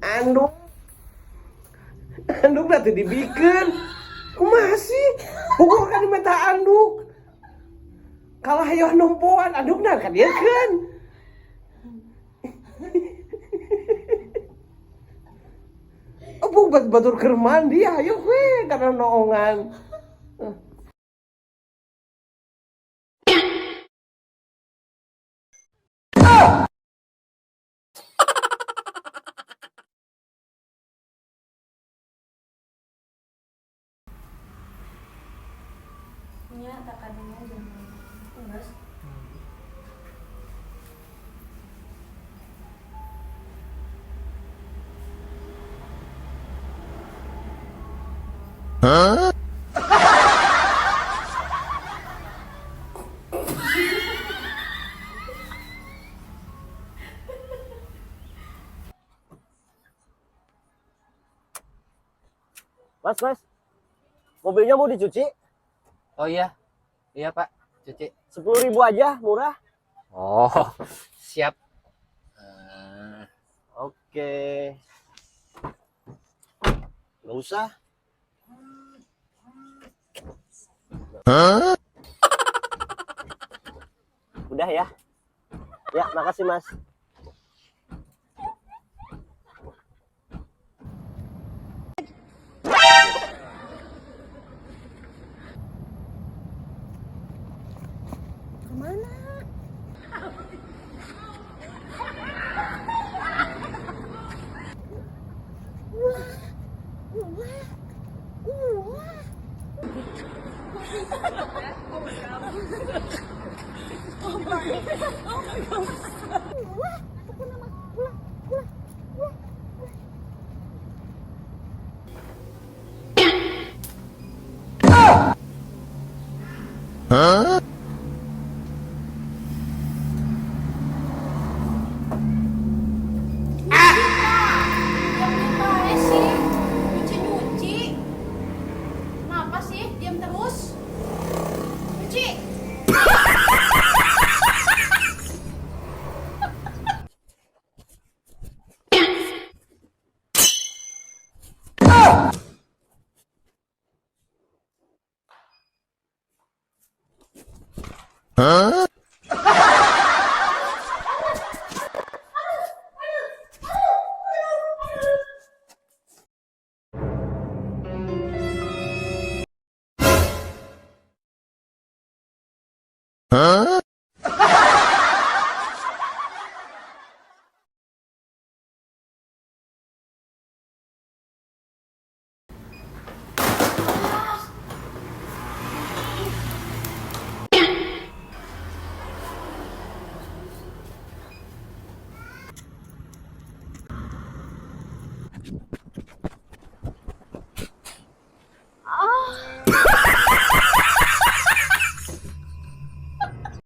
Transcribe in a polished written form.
Anduk, anduk nanti dibikin. Kumaha sih? Pukul kan diminta anduk. Kalau hayo numpuan anduk nah kan dia kan. Opung batur keur mandi ayo we karena noongan. Nya tak kadangnya jam enggak. Mas, mobilnya mau dicuci? Oh iya, iya Pak, cuci. 10.000 aja, murah. Oh, siap. Eh, Oke. Nggak usah. Udah ya? Ya, makasih Mas. Kemana? Diam sih, nyuci. Kenapa sih? Diam terus. Nyuci. Hah?